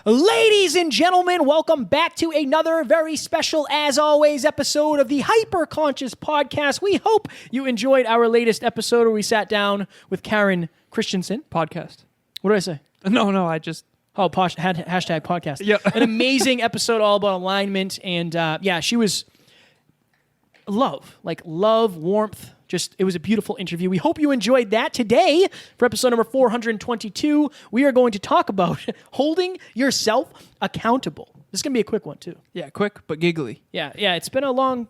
Ladies and gentlemen, welcome back to another very special, as always, episode of the Hyperconscious Podcast. We hope you enjoyed our latest episode where we sat down with Karen Christensen. Podcast. What did I say? No, I just... Oh, hashtag podcast. Yep. An amazing episode all about alignment. And yeah, she was love, warmth. It was a beautiful interview. We hope you enjoyed that. Today, for episode number 422, we are going to talk about holding yourself accountable. This is going to be a quick one, too. Yeah, quick but giggly. Yeah, it's been a long,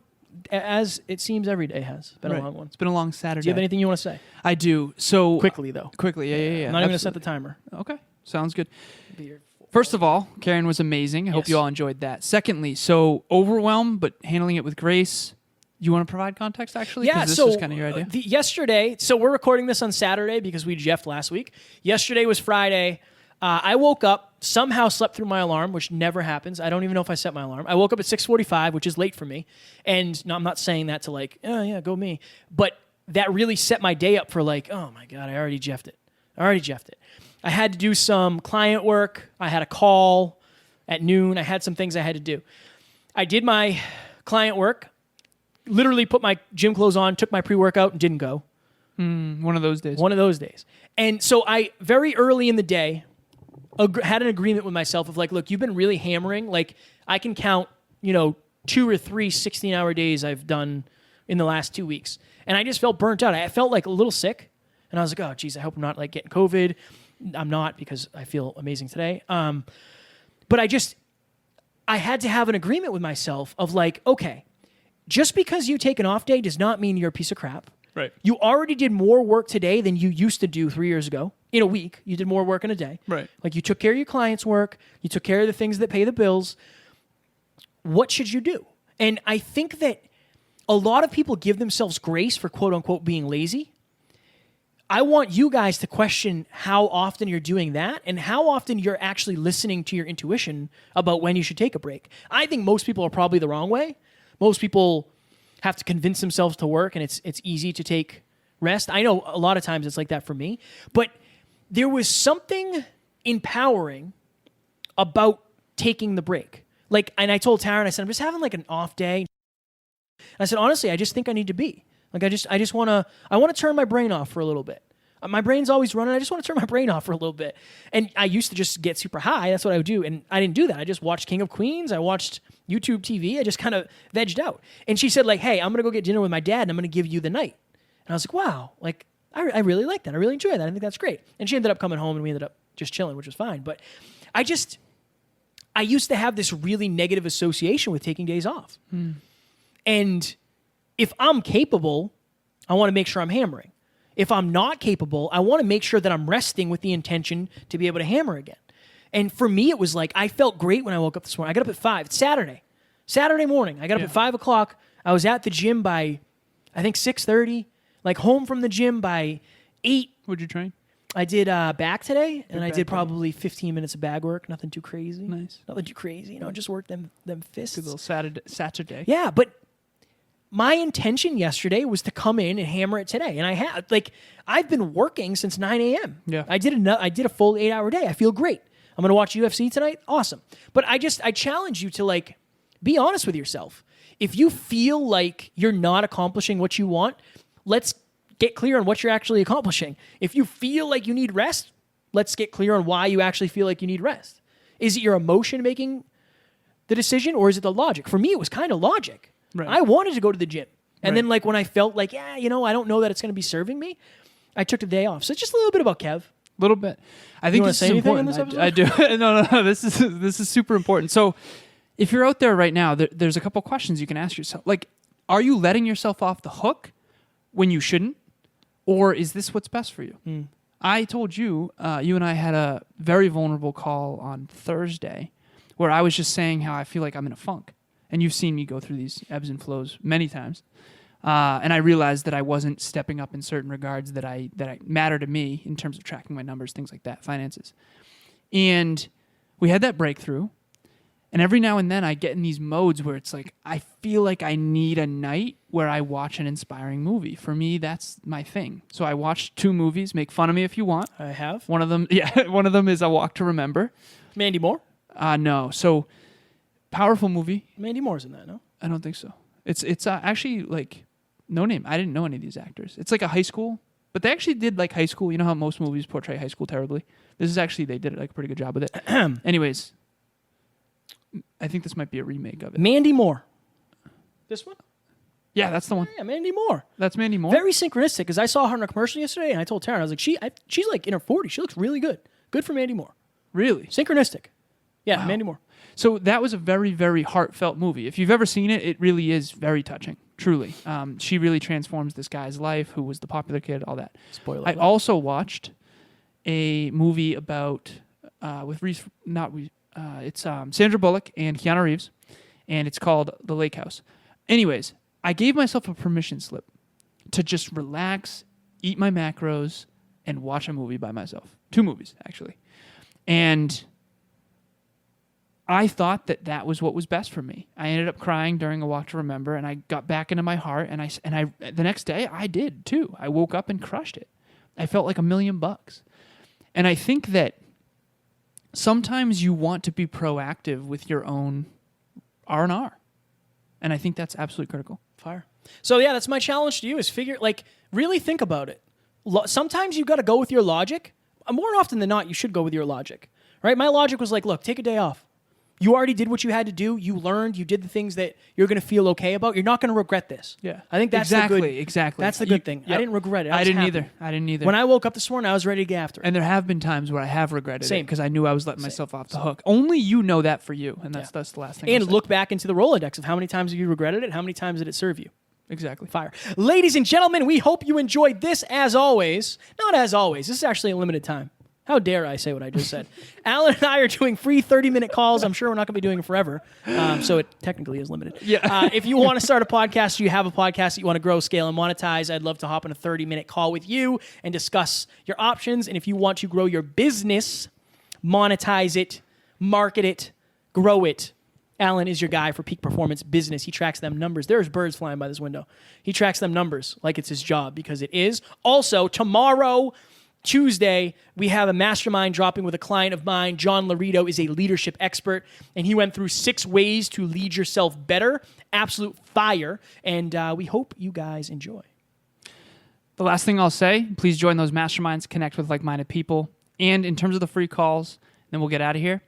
as it seems every day has been a long one. It's been a long Saturday. Do you have anything you want to say? I do. So Quickly, though. Quickly, yeah. I'm not even going to set the timer. Okay, sounds good. First of all, Karen was amazing. I hope you all enjoyed that. Secondly, so Overwhelm, but handling it with grace. You want to provide context, actually? Yeah, this so was kind of your idea. Yesterday, so we're recording this on Saturday because we jeffed last week. Yesterday was Friday. I woke up, somehow slept through my alarm, which never happens. I don't even know if I set my alarm. I woke up at 6:45, which is late for me. And no, I'm not saying that to oh yeah, go me. But that really set my day up for oh my God, I already jeffed it. I had to do some client work. I had a call at noon. I had some things I had to do. I did my client work. Literally put my gym clothes on, took my pre-workout, and didn't go. One of those days. And so I, very early in the day, had an agreement with myself of look, you've been really hammering. I can count, 2 or 3 16-hour days I've done in the last 2 weeks. And I just felt burnt out. I felt a little sick. And I was like, oh, geez, I hope I'm not getting COVID. I'm not, because I feel amazing today. But I had to have an agreement with myself of okay, just because you take an off day does not mean you're a piece of crap. Right. You already did more work today than you used to do 3 years ago. In a week, you did more work in a day. Right. You took care of your clients' work. You took care of the things that pay the bills. What should you do? And I think that a lot of people give themselves grace for quote unquote being lazy. I want you guys to question how often you're doing that and how often you're actually listening to your intuition about when you should take a break. I think most people are probably the wrong way. Most people have to convince themselves to work, and it's easy to take rest. I know a lot of times it's like that for me. But there was something empowering about taking the break. And I told Taryn, I said, I'm just having an off day. And I said, honestly, I just think I need to be. I just want to turn my brain off for a little bit. My brain's always running. I just want to turn my brain off for a little bit. And I used to just get super high. That's what I would do. And I didn't do that. I just watched King of Queens. I watched YouTube TV. I just kind of vegged out. And she said hey, I'm going to go get dinner with my dad and I'm going to give you the night. And I was like, wow, I really like that. I really enjoy that. I think that's great. And she ended up coming home and we ended up just chilling, which was fine. But I used to have this really negative association with taking days off. And if I'm capable, I want to make sure I'm hammering. If I'm not capable, I want to make sure that I'm resting with the intention to be able to hammer again. And for me, it was I felt great when I woke up this morning. I got up at 5. It's Saturday morning. I got up at 5 o'clock. I was at the gym by, I think, 6:30. Home from the gym by 8. What'd you train? I did back today, and I did back probably 15 minutes of bag work. Nothing too crazy. Nice. Nothing too crazy. Just work them fists. Good little Saturday. Yeah, but my intention yesterday was to come in and hammer it today. And I had, I've been working since 9 a.m. Yeah. I did a full 8-hour day. I feel great. I'm going to watch UFC tonight. Awesome. But I challenge you to be honest with yourself. If you feel like you're not accomplishing what you want, let's get clear on what you're actually accomplishing. If you feel like you need rest, let's get clear on why you actually feel like you need rest. Is it your emotion making the decision, or is it the logic? For me, it was kind of logic. Right. I wanted to go to the gym. And then when I felt I don't know that it's going to be serving me, I took the day off. So it's just a little bit about Kev. A little bit. I think this is important. I do. No. This is super important. So if you're out there right now, there's a couple questions you can ask yourself. Are you letting yourself off the hook when you shouldn't? Or is this what's best for you? I told you, you and I had a very vulnerable call on Thursday where I was just saying how I feel like I'm in a funk. And you've seen me go through these ebbs and flows many times. And I realized that I wasn't stepping up in certain regards that matter to me in terms of tracking my numbers, things like that, finances. And we had that breakthrough. And every now and then I get in these modes where it's I feel like I need a night where I watch an inspiring movie. For me, that's my thing. So I watched 2 movies. Make fun of me if you want. I have. One of them is A Walk to Remember. Mandy Moore? No. So, powerful movie. Mandy Moore's in that, no? I don't think so. It's actually like no name. I didn't know any of these actors. It's like a high school, but they actually did like high school. You know how most movies portray high school terribly? This is actually, they did like a pretty good job with it. Anyways, I think this might be a remake of it. Mandy Moore. This one? Yeah, that's the one. Yeah, Mandy Moore. That's Mandy Moore. Very synchronistic, because I saw her in a commercial yesterday, and I told Taryn, I was like, she's like in her 40s. She looks really good. Good for Mandy Moore. Really? Synchronistic. Yeah, Wow. Mandy Moore. So that was a very, very heartfelt movie. If you've ever seen it, it really is very touching. Truly. She really transforms this guy's life, who was the popular kid, all that. Spoiler I alert. also watched a movie about it's Sandra Bullock and Keanu Reeves, and it's called The Lake House. Anyways, I gave myself a permission slip to just relax, eat my macros, and watch a movie by myself. 2 movies, actually. And I thought that was what was best for me. I ended up crying during a walk to remember, and I got back into my heart, and I the next day I did too. I woke up and crushed it. I felt like $1,000,000. And I think that sometimes you want to be proactive with your own R&R. And I think that's absolutely critical. Fire. So yeah, that's my challenge to you is really think about it. Sometimes you got to go with your logic. More often than not, you should go with your logic, right? My logic was like, look, take a day off. You already did what you had to do. You learned. You did the things that you're going to feel okay about. You're not going to regret this. Yeah. I think that's exactly. That's the good thing. Yep. I didn't regret it. I didn't happy. either. When I woke up this morning, I was ready to get after it. And there have been times where I have regretted it because I knew I was letting myself off the hook. Only you know that for you, and that's the last thing. And look back into the Rolodex of how many times have you regretted it, how many times did it serve you. Exactly. Fire. Ladies and gentlemen, we hope you enjoyed this as always. Not as always. This is actually a limited time. How dare I say what I just said? Alan and I are doing free 30-minute calls. I'm sure we're not going to be doing it forever, so it technically is limited. Yeah. If you want to start a podcast, you have a podcast that you want to grow, scale, and monetize, I'd love to hop on a 30-minute call with you and discuss your options. And if you want to grow your business, monetize it, market it, grow it, Alan is your guy for peak performance business. He tracks them numbers. There's birds flying by this window. He tracks them numbers like it's his job, because it is. Also, tomorrow, Tuesday, we have a mastermind dropping with a client of mine. John Laurito is a leadership expert, and he went through 6 ways to lead yourself better. Absolute fire, and we hope you guys enjoy. The last thing I'll say, please join those masterminds, connect with like-minded people. And in terms of the free calls, then we'll get out of here.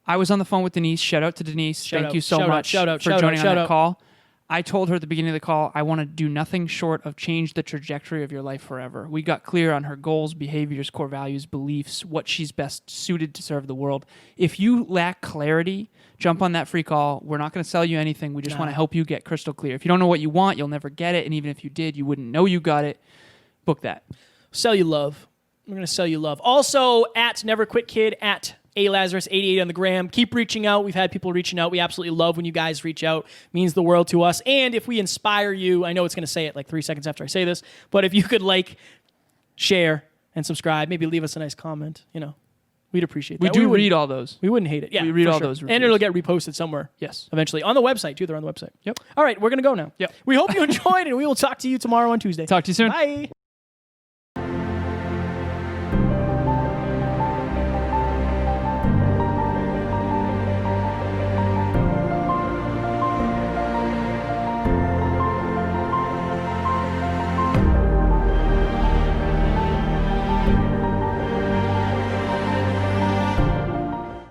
I was on the phone with Denise. Shout out to Denise. Thank you so much for joining on that call. I told her at the beginning of the call, I want to do nothing short of change the trajectory of your life forever. We got clear on her goals, behaviors, core values, beliefs, what she's best suited to serve the world. If you lack clarity, jump on that free call. We're not going to sell you anything. We just want to help you get crystal clear. If you don't know what you want, you'll never get it. And even if you did, you wouldn't know you got it. Book that. Sell you love. We're going to sell you love. Also, at Never Quit Kid, at Lazarus88 on the gram. Keep reaching out. We've had people reaching out. We absolutely love when you guys reach out. It means the world to us. And if we inspire you, I know it's going to say it like 3 seconds after I say this, but if you could like, share, and subscribe, maybe leave us a nice comment, we'd appreciate that. We do read all those. We wouldn't hate it. Yeah, we read all sure. those reviews. And it'll get reposted somewhere. Yes. Eventually. On the website, too. They're on the website. Yep. All right, we're going to go now. Yep. We hope you enjoyed, and we will talk to you tomorrow on Tuesday. Talk to you soon. Bye.